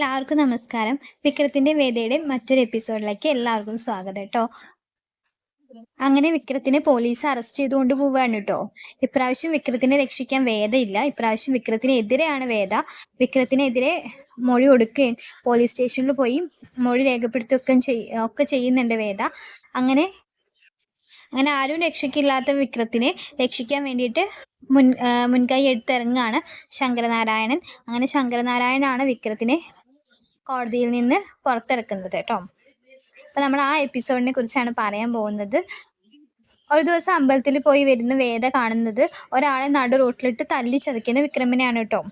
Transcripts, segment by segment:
എല്ലാവർക്കും നമസ്കാരം. വിക്രത്തിന്റെ വേദയുടെ മറ്റൊരു എപ്പിസോഡിലേക്ക് എല്ലാവർക്കും സ്വാഗതം കേട്ടോ. അങ്ങനെ വിക്രത്തിനെ പോലീസ് അറസ്റ്റ് ചെയ്തുകൊണ്ട് പോവുകയാണ് കേട്ടോ. ഇപ്രാവശ്യം വിക്രത്തിനെ രക്ഷിക്കാൻ വേദയില്ല. ഇപ്രാവശ്യം വിക്രത്തിനെതിരെയാണ് വേദ. വിക്രത്തിനെതിരെ മൊഴി കൊടുക്കുകയും പോലീസ് സ്റ്റേഷനിൽ പോയി മൊഴി രേഖപ്പെടുത്തുകയൊക്കെ ഒക്കെ ചെയ്യുന്നുണ്ട് വേദ. അങ്ങനെ അങ്ങനെ ആരും രക്ഷയ്ക്കില്ലാത്ത വിക്രത്തിനെ രക്ഷിക്കാൻ വേണ്ടിയിട്ട് മുൻകൈ എടുത്തിറങ്ങാണ് ശങ്കരനാരായണൻ. അങ്ങനെ ശങ്കരനാരായണനാണ് വിക്രത്തിനെ കോടതിയിൽ നിന്ന് പുറത്തിറക്കുന്നത് കേട്ടോ. അപ്പൊ നമ്മൾ ആ എപ്പിസോഡിനെ കുറിച്ചാണ് പറയാൻ പോകുന്നത്. ഒരു ദിവസം അമ്പലത്തിൽ പോയി വരുന്ന വേദ കാണുന്നത് ഒരാളെ നടു റോട്ടിലിട്ട് തല്ലി ചതയ്ക്കുന്ന വിക്രമിനെയാണ് കേട്ടോ.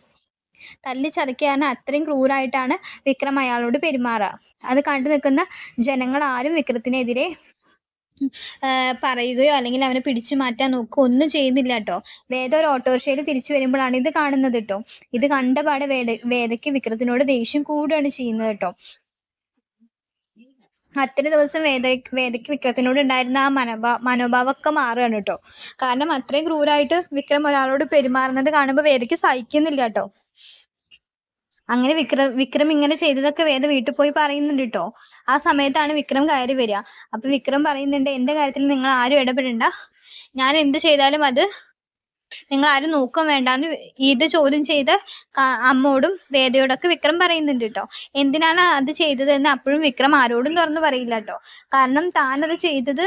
തല്ലി ചതയ്ക്കാന്ന് അത്രയും ക്രൂരായിട്ടാണ് വിക്രം അയാളോട് പെരുമാറുക. അത് കണ്ടു നിൽക്കുന്ന ജനങ്ങൾ ആരും വിക്രത്തിനെതിരെ പറയുകയോ അല്ലെങ്കിൽ അവനെ പിടിച്ചു മാറ്റാൻ നോക്കുകയോ ഒന്നും ചെയ്യുന്നില്ല കേട്ടോ. വേദ ഒരു ഓട്ടോറിക്ഷയിൽ തിരിച്ചു വരുമ്പോഴാണ് ഇത് കാണുന്നത് കേട്ടോ. ഇത് കണ്ടപാടെ വേദയ്ക്ക് വിക്രത്തിനോട് ദേഷ്യം കൂടുകയാണ് ചെയ്യുന്നത് കേട്ടോ. അത്ര ദിവസം വേദയ്ക്ക് വിക്രത്തിനോട് ഉണ്ടായിരുന്ന ആ മനോഭാവമൊക്കെ മാറുകയാണ് കേട്ടോ. കാരണം അത്രയും ക്രൂരായിട്ട് വിക്രം ഒരാളോട് പെരുമാറുന്നത് കാണുമ്പോൾ വേദയ്ക്ക് സഹിക്കുന്നില്ല കേട്ടോ. അങ്ങനെ വിക്രം ഇങ്ങനെ ചെയ്തതൊക്കെ വേദ വീട്ടിൽ പോയി പറയുന്നുണ്ട് കേട്ടോ. ആ സമയത്താണ് വിക്രം കയറി വരിക. അപ്പൊ വിക്രം പറയുന്നുണ്ട്, എന്റെ കാര്യത്തിൽ നിങ്ങൾ ആരും ഇടപെടണ്ട, ഞാൻ എന്ത് ചെയ്താലും അത് നിങ്ങൾ ആരും നോക്കാൻ വേണ്ടാന്ന് ഇത് ചോദ്യം ചെയ്ത് അമ്മോടും വേദയോടൊക്കെ വിക്രം പറയുന്നുണ്ട് കേട്ടോ. എന്തിനാണ് അത് ചെയ്തതെന്ന് അപ്പോഴും വിക്രം ആരോടും തുറന്നു പറയില്ല കേട്ടോ. കാരണം താനത് ചെയ്തത്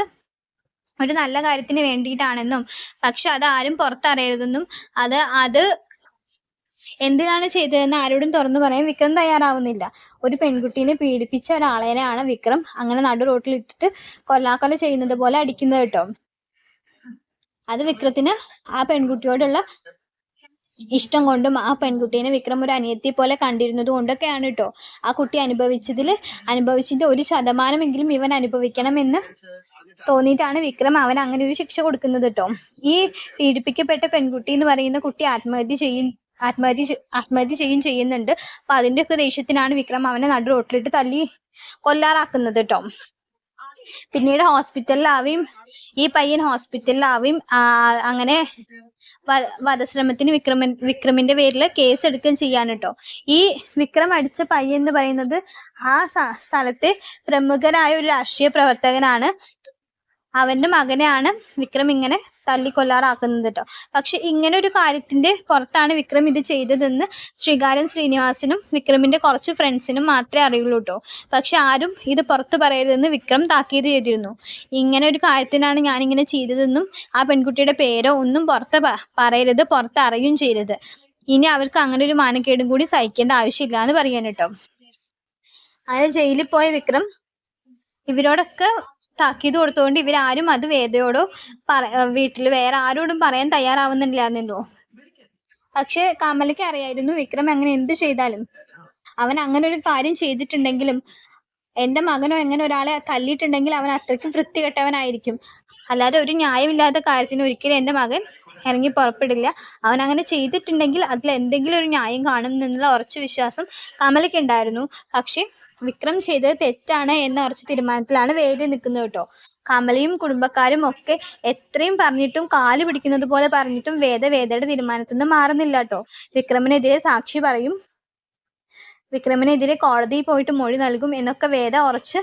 ഒരു നല്ല കാര്യത്തിന് വേണ്ടിയിട്ടാണെന്നും പക്ഷെ അത് ആരും പുറത്തറിയരുതെന്നും അത് എന്തിനാണ് ചെയ്തതെന്ന് ആരോടും തുറന്നു പറയാൻ വിക്രം തയ്യാറാവുന്നില്ല. ഒരു പെൺകുട്ടീനെ പീഡിപ്പിച്ച ഒരാളെയാണ് വിക്രം അങ്ങനെ നടു റോട്ടിലിട്ടിട്ട് കൊല്ലാക്കൊല ചെയ്യുന്നത് പോലെ അടിക്കുന്നത് കേട്ടോ. അത് വിക്രത്തിന് ആ പെൺകുട്ടിയോടുള്ള ഇഷ്ടം കൊണ്ടും ആ പെൺകുട്ടീനെ വിക്രം ഒരു അനിയത്തി പോലെ കണ്ടിരുന്നത് കൊണ്ടൊക്കെയാണ് കേട്ടോ. ആ കുട്ടി അനുഭവിച്ചതിന്റെ 1% ഇവൻ അനുഭവിക്കണമെന്ന് തോന്നിയിട്ടാണ് വിക്രം അവൻ അങ്ങനെ ഒരു ശിക്ഷ കൊടുക്കുന്നത് കേട്ടോ. ഈ പീഡിപ്പിക്കപ്പെട്ട പെൺകുട്ടി എന്ന് പറയുന്ന കുട്ടി ആത്മഹത്യ ചെയ്യുന്നുണ്ട്. അപ്പൊ അതിന്റെയൊക്കെ ദേഷ്യത്തിനാണ് വിക്രം അവനെ നടു റോട്ടിലിട്ട് തല്ലി കൊല്ലാറാക്കുന്നത് കേട്ടോ. പിന്നീട് ഈ പയ്യൻ ഹോസ്പിറ്റലിലാവുകയും അങ്ങനെ വധശ്രമത്തിന് വിക്രമിന്റെ പേരിൽ കേസ് എടുക്കുകയും ചെയ്യാണ് കേട്ടോ. ഈ വിക്രം അടിച്ച പയ്യൻ എന്ന് പറയുന്നത് ആ സ്ഥലത്തെ പ്രമുഖനായ ഒരു രാഷ്ട്രീയ പ്രവർത്തകനാണ്. അവന്റെ മകനെയാണ് വിക്രം ഇങ്ങനെ തല്ലിക്കൊല്ലാറാക്കുന്നത് കേട്ടോ. പക്ഷെ ഇങ്ങനെ ഒരു കാര്യത്തിന്റെ പുറത്താണ് വിക്രം ഇത് ചെയ്തതെന്ന് ശ്രീകാര്യൻ ശ്രീനിവാസനും വിക്രമിന്റെ കുറച്ച് ഫ്രണ്ട്സിനും മാത്രമേ അറിയുള്ളൂ കേട്ടോ. പക്ഷെ ആരും ഇത് പുറത്ത് പറയരുതെന്ന് വിക്രം താക്കീത് ചെയ്തിരുന്നു. ഇങ്ങനെ ഒരു കാര്യത്തിനാണ് ഞാനിങ്ങനെ ചെയ്തതെന്നും ആ പെൺകുട്ടിയുടെ പേരോ ഒന്നും പുറത്ത് പറയരുത്, പുറത്ത് അറിയുകയും ചെയ്യരുത്. ഇനി അവർക്ക് അങ്ങനെ ഒരു മാനക്കേടും കൂടി സഹിക്കേണ്ട ആവശ്യമില്ല എന്ന് പറയാൻ കേട്ടോ. അങ്ങനെ ജയിലിൽ പോയ വിക്രം ഇവരോടൊക്കെ താക്കീത് കൊടുത്തുകൊണ്ട് ഇവരാരും അത് വേദയോടോ വീട്ടിൽ വേറെ ആരോടും പറയാൻ തയ്യാറാവുന്നില്ലാന്നല്ലോ. പക്ഷെ കമലയ്ക്ക് അറിയായിരുന്നു വിക്രം അങ്ങനെ എന്ത് ചെയ്താലും അവൻ അങ്ങനെ ഒരു കാര്യം ചെയ്തിട്ടുണ്ടെങ്കിലും എന്റെ മകനോ എങ്ങനെ ഒരാളെ തല്ലിയിട്ടുണ്ടെങ്കിൽ അവൻ അത്രയ്ക്കും വൃത്തികെട്ടവനായിരിക്കും. അല്ലാതെ ഒരു ന്യായമില്ലാത്ത കാര്യത്തിന് ഒരിക്കലും എൻ്റെ മകൻ ഇറങ്ങി പുറപ്പെടില്ല. അവൻ അങ്ങനെ ചെയ്തിട്ടുണ്ടെങ്കിൽ അതിൽ എന്തെങ്കിലും ഒരു ന്യായം കാണും എന്നുള്ള ഉറച്ച വിശ്വാസം കമലയ്ക്ക് ഉണ്ടായിരുന്നു. പക്ഷെ വിക്രം ചെയ്തത് തെറ്റാണ് എന്ന ഉറച്ച തീരുമാനത്തിലാണ് വേദ നിൽക്കുന്നത് കേട്ടോ. കമലയും കുടുംബക്കാരും ഒക്കെ എത്രയും പറഞ്ഞിട്ടും കാല് പിടിക്കുന്നത് പോലെ പറഞ്ഞിട്ടും വേദയുടെ തീരുമാനത്തിൽ നിന്ന് മാറുന്നില്ല കേട്ടോ. വിക്രമിനെതിരെ സാക്ഷി പറയും, വിക്രമിനെതിരെ കോടതിയിൽ പോയിട്ട് മൊഴി നൽകും എന്നൊക്കെ വേദ ഉറച്ച്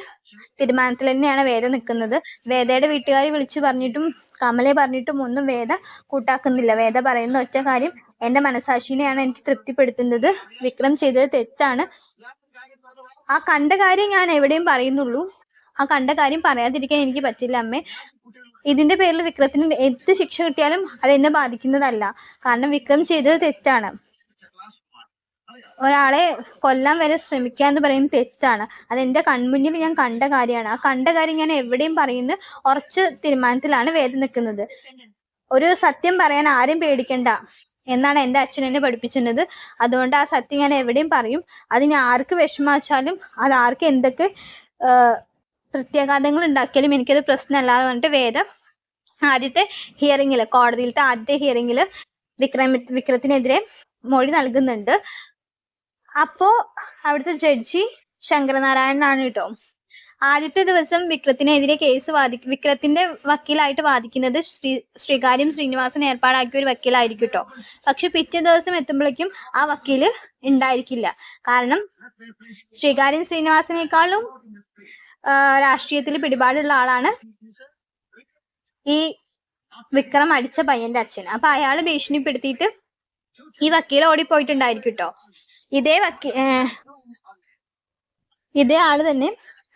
തീരുമാനത്തിൽ തന്നെയാണ് വേദ നിൽക്കുന്നത്. വേദയുടെ വീട്ടുകാരെ വിളിച്ചു പറഞ്ഞിട്ടും കമലെ പറഞ്ഞിട്ടും ഒന്നും വേദ കൂട്ടാക്കുന്നില്ല. വേദ പറയുന്ന ഒറ്റ കാര്യം, എൻ്റെ മനസാക്ഷിനെയാണ് എനിക്ക് തൃപ്തിപ്പെടുത്തുന്നത്, വിക്രം ചെയ്തത് തെറ്റാണ്. ആ കണ്ട കാര്യം ഞാൻ എവിടെയും പറയുന്നുള്ളൂ, ആ കണ്ട കാര്യം പറയാതിരിക്കാൻ എനിക്ക് പറ്റില്ല അമ്മേ. ഇതിന്റെ പേരിൽ വിക്രത്തിന് എന്ത് ശിക്ഷ കിട്ടിയാലും അതെന്നെ ബാധിക്കുന്നതല്ല. കാരണം വിക്രം ചെയ്തത് തെറ്റാണ്. ഒരാളെ കൊല്ലാൻ വരെ ശ്രമിക്കുക എന്ന് പറയുന്നത് തെറ്റാണ്. അതെന്റെ കൺമുന്നിൽ ഞാൻ കണ്ട കാര്യമാണ്. ആ കണ്ട കാര്യം ഞാൻ എവിടെയും പറയുന്ന ഉറച്ച തീരുമാനത്തിലാണ് വേദ നിൽക്കുന്നത്. ഒരു സത്യം പറയാൻ ആരും പേടിക്കണ്ട എന്നാണ് എൻ്റെ അച്ഛൻ എന്നെ പഠിപ്പിച്ചിരുന്നത്. അതുകൊണ്ട് ആ സത്യം ഞാൻ എവിടെയും പറയും. അതിന് ആർക്ക് വിഷമാച്ചാലും അത് ആർക്ക് എന്തൊക്കെ പ്രത്യാഘാതങ്ങൾ ഉണ്ടാക്കിയാലും എനിക്കത് പ്രശ്നമല്ലാതെ പറഞ്ഞിട്ട് വേദ ആദ്യത്തെ ഹിയറിങ്ങിൽ, കോടതിയിലത്തെ ആദ്യത്തെ ഹിയറിങ്ങിൽ വിക്രത്തിനെതിരെ മൊഴി നൽകുന്നുണ്ട്. അപ്പോ അവിടുത്തെ ജഡ്ജി ശങ്കരനാരായണനാണ് കേട്ടോ. ആദ്യത്തെ ദിവസം വിക്രത്തിനെതിരെ വിക്രത്തിന്റെ വക്കീലായിട്ട് വാദിക്കുന്നത് ശ്രീകാര്യം ശ്രീനിവാസൻ ഏർപ്പാടാക്കിയ ഒരു വക്കീലായിരിക്കും കേട്ടോ. പക്ഷെ പിറ്റേ ദിവസം എത്തുമ്പോഴേക്കും ആ വക്കീല് ഉണ്ടായിരിക്കില്ല. കാരണം ശ്രീകാര്യം ശ്രീനിവാസനേക്കാളും രാഷ്ട്രീയത്തിൽ പിടിപാടുള്ള ആളാണ് ഈ വിക്രം അടിച്ച പയ്യന്റെ അച്ഛൻ. അപ്പൊ അയാള് ഭീഷണിപ്പെടുത്തിയിട്ട് ഈ വക്കീൽ ഓടിപ്പോയിട്ടുണ്ടായിരിക്കും കേട്ടോ. ഇതേ ആള് തന്നെ,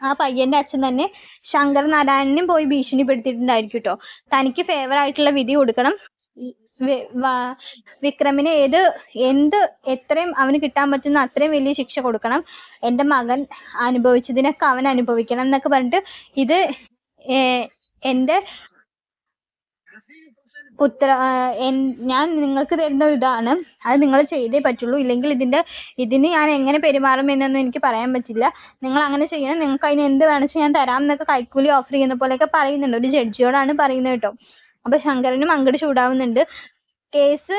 ആ പയ്യന്റെ അച്ഛൻ തന്നെ ശങ്കർ നാരായണനും പോയി ഭീഷണിപ്പെടുത്തിയിട്ടുണ്ടായിരിക്കും കേട്ടോ. തനിക്ക് ഫേവർ ആയിട്ടുള്ള വിധി കൊടുക്കണം, വിക്രമിന് എത്രയും അവന് കിട്ടാൻ പറ്റുന്ന അത്രയും വലിയ ശിക്ഷ കൊടുക്കണം, എൻ്റെ മകൻ അനുഭവിച്ചതിനൊക്കെ അവൻ അനുഭവിക്കണം എന്നൊക്കെ പറഞ്ഞിട്ട് ഇത് എൻ്റെ ഞാൻ നിങ്ങൾക്ക് തരുന്ന ഒരു ഇതാണ്, അത് നിങ്ങൾ ചെയ്തേ പറ്റുള്ളൂ, ഇല്ലെങ്കിൽ ഇതിന് ഞാൻ എങ്ങനെ പെരുമാറും എന്നൊന്നും എനിക്ക് പറയാൻ പറ്റില്ല, നിങ്ങൾ അങ്ങനെ ചെയ്യണം, നിങ്ങൾക്ക് അതിന് എന്ത് വേണമെന്ന് ഞാൻ തരാം എന്നൊക്കെ കൈക്കൂലി ഓഫർ ചെയ്യുന്ന പോലെയൊക്കെ പറയുന്നുണ്ട്. ഒരു ജഡ്ജിയോടാണ് പറയുന്നത് കേട്ടോ. അപ്പൊ ശങ്കരനും അങ്ങോട്ട് ചൂടാവുന്നുണ്ട്. കേസ്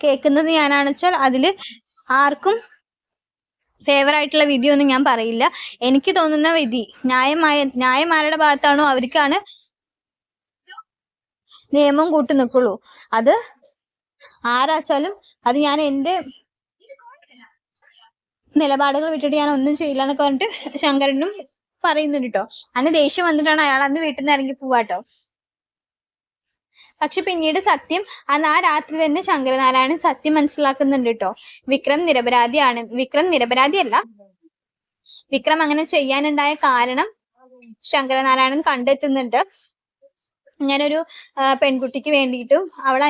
കേൾക്കുന്നത് ഞാനാണെന്ന് വെച്ചാൽ അതിൽ ആർക്കും ഫേവർ ആയിട്ടുള്ള വിധിയൊന്നും ഞാൻ പറയില്ല. എനിക്ക് തോന്നുന്ന വിധി ന്യായമാരുടെ ഭാഗത്താണോ അവർക്കാണ് നിയമം കൂട്ടി നിൽക്കുള്ളൂ. അത് ആരാച്ചാലും അത് ഞാൻ എൻ്റെ നിലപാടുകൾ വിട്ടിട്ട് ഞാൻ ഒന്നും ചെയ്യില്ല എന്നൊക്കെ പറഞ്ഞിട്ട് ശങ്കരനും പറയുന്നുണ്ട് കേട്ടോ. അന്ന് ദേഷ്യം വന്നിട്ടാണ് അയാൾ അന്ന് വീട്ടിൽ നിന്ന് ഇറങ്ങി പോവാട്ടോ. പക്ഷെ പിന്നീട് ആ രാത്രി തന്നെ ശങ്കരനാരായണൻ സത്യം മനസ്സിലാക്കുന്നുണ്ട് കേട്ടോ. വിക്രം നിരപരാധിയല്ല. വിക്രം അങ്ങനെ ചെയ്യാനുണ്ടായ കാരണം ശങ്കരനാരായണൻ കണ്ടെത്തുന്നുണ്ട്. ഇങ്ങനൊരു പെൺകുട്ടിക്ക് വേണ്ടിയിട്ടും അവളെ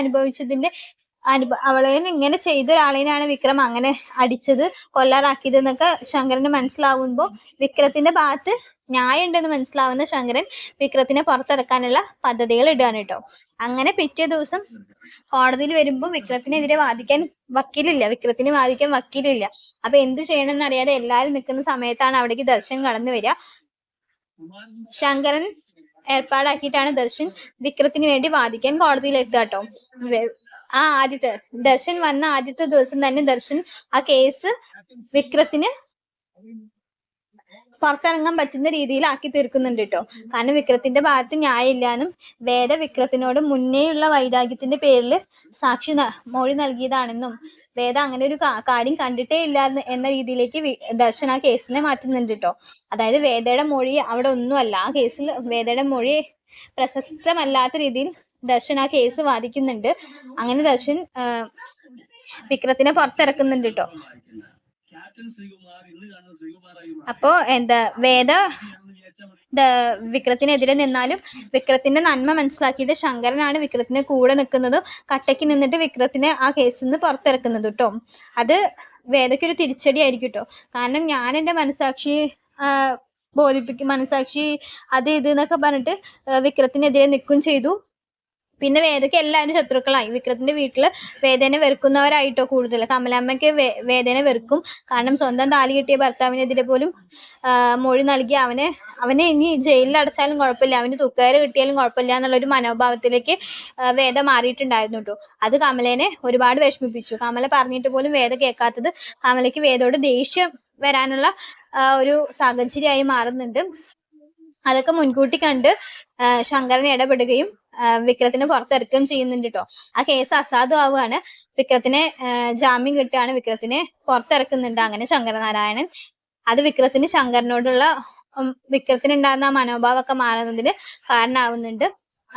ഇങ്ങനെ ചെയ്ത ഒരാളെയാണ് വിക്രം അങ്ങനെ അടിച്ചത്, കൊല്ലാറാക്കിയത് എന്നൊക്കെ ശങ്കരന് മനസ്സിലാവുമ്പോൾ വിക്രത്തിന്റെ ഭാഗത്ത് ന്യായം ഉണ്ടെന്ന് മനസ്സിലാവുന്ന ശങ്കരൻ വിക്രത്തിനെ പുറത്തിറക്കാനുള്ള പദ്ധതികൾ ഇടുകയാണ് കേട്ടോ. അങ്ങനെ പിറ്റേ ദിവസം കോടതിയിൽ വരുമ്പോൾ വിക്രത്തിനെതിരെ വിക്രത്തിന് വാദിക്കാൻ വക്കീലില്ല. അപ്പൊ എന്ത് ചെയ്യണമെന്ന് അറിയാതെ എല്ലാരും നിൽക്കുന്ന സമയത്താണ് അവിടേക്ക് ദർശൻ കടന്നു വരിക. ശങ്കരൻ ഏർപ്പാടാക്കിയിട്ടാണ് ദർശൻ വിക്രത്തിന് വേണ്ടി വാദിക്കാൻ കോടതിയിൽ എത്തുക കേട്ടോ. ദർശൻ വന്ന ആദ്യത്തെ ദിവസം തന്നെ ദർശൻ ആ കേസ് വിക്രത്തിന് പുറത്തിറങ്ങാൻ പറ്റുന്ന രീതിയിൽ ആക്കി തീർക്കുന്നുണ്ട് കേട്ടോ. കാരണം വിക്രത്തിന്റെ ഭാഗത്ത് ന്യായമില്ലാന്നും വേദ വിക്രത്തിനോട് മുന്നേയുള്ള വൈരാഗ്യത്തിന്റെ പേരിൽ മൊഴി നൽകിയതാണെന്നും വേദ അങ്ങനെ ഒരു കാര്യം കണ്ടിട്ടേ ഇല്ല എന്ന രീതിയിലേക്ക് ദർശൻ ആ കേസിനെ മാറ്റുന്നുണ്ട് കേട്ടോ. അതായത് വേദയുടെ മൊഴി അവിടെ ഒന്നുമല്ല, ആ കേസിൽ വേദയുടെ മൊഴി പ്രസക്തമല്ലാത്ത രീതിയിൽ ദർശൻ ആ കേസ് വാദിക്കുന്നുണ്ട്. അങ്ങനെ ദർശൻ വിക്രത്തിനെ പുറത്തിറക്കുന്നുണ്ട് കേട്ടോ. അപ്പോ വേദ വിക്രത്തിനെതിരെ നിന്നാലും വിക്രത്തിന്റെ നന്മ മനസ്സിലാക്കിയിട്ട് ശങ്കരനാണ് വിക്രത്തിന് കൂടെ നിൽക്കുന്നത്, കട്ടയ്ക്ക് നിന്നിട്ട് വിക്രത്തിനെ ആ കേസിൽ നിന്ന് പുറത്തിറക്കുന്നത് കേട്ടോ. അത് വേദയ്ക്കൊരു തിരിച്ചടി ആയിരിക്കും കേട്ടോ. കാരണം ഞാൻ എൻ്റെ മനസാക്ഷി അത് ഇത് എന്നൊക്കെ പറഞ്ഞിട്ട് വിക്രത്തിനെതിരെ നിൽക്കും ചെയ്തു. പിന്നെ വേദയ്ക്ക് എല്ലാവരും ശത്രുക്കളായി. വിക്രത്തിന്റെ വീട്ടില് വേദനെ വെറുക്കുന്നവരായിട്ടോ കൂടുതൽ. കമലാമ്മയ്ക്ക് വേദനെ വെറുക്കും. കാരണം സ്വന്തം താലി കിട്ടിയ ഭർത്താവിനെതിരെ പോലും മൊഴി നൽകി അവനെ ഇനി ജയിലിൽ അടച്ചാലും കുഴപ്പമില്ല, അവന് തുക്കയറ് കിട്ടിയാലും കുഴപ്പമില്ല എന്നുള്ളൊരു മനോഭാവത്തിലേക്ക് വേദ മാറിയിട്ടുണ്ടായിരുന്നു കേട്ടോ. അത് കമലേനെ ഒരുപാട് വിഷമിപ്പിച്ചു. കമല പറഞ്ഞിട്ട് പോലും വേദ കേൾക്കാത്തത് കമലയ്ക്ക് വേദയോട് ദേഷ്യം വരാനുള്ള ഒരു സാഹചര്യമായി മാറുന്നുണ്ട്. അതൊക്കെ മുൻകൂട്ടി കണ്ട് ശങ്കരൻ ഇടപെടുകയും വിക്രത്തിനെ പുറത്തിറക്കുകയും ചെയ്യുന്നുണ്ട് കേട്ടോ. ആ കേസ് അസാധുവാവുകയാണ്. വിക്രത്തിനെ ജാമ്യം കിട്ടുകയാണ്, വിക്രത്തിനെ പുറത്തിറക്കുന്നുണ്ട്. അങ്ങനെ ശങ്കരനാരായണൻ അത് വിക്രത്തിനുണ്ടാകുന്ന ആ മനോഭാവമൊക്കെ മാറുന്നതിന് കാരണമാവുന്നുണ്ട്.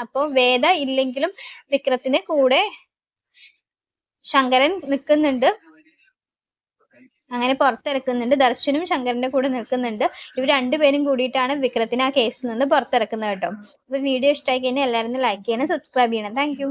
അപ്പോ വേദ ഇല്ലെങ്കിലും വിക്രത്തിന് കൂടെ ശങ്കരൻ നിൽക്കുന്നുണ്ട്. അങ്ങനെ പുറത്തിറക്കുന്നുണ്ട്. ദർശനും ശങ്കരന്റെ കൂടെ നിൽക്കുന്നുണ്ട്. ഇവർ രണ്ടുപേരും കൂടിയിട്ടാണ് വിക്രത്തിനെ ആ കേസിൽ നിന്ന് പുറത്തിറക്കുന്നത് കേട്ടോ. അപ്പൊ വീഡിയോ ഇഷ്ടമായി കഴിഞ്ഞാൽ എല്ലാവരും ലൈക്ക് ചെയ്യണം, സബ്സ്ക്രൈബ് ചെയ്യണം. താങ്ക്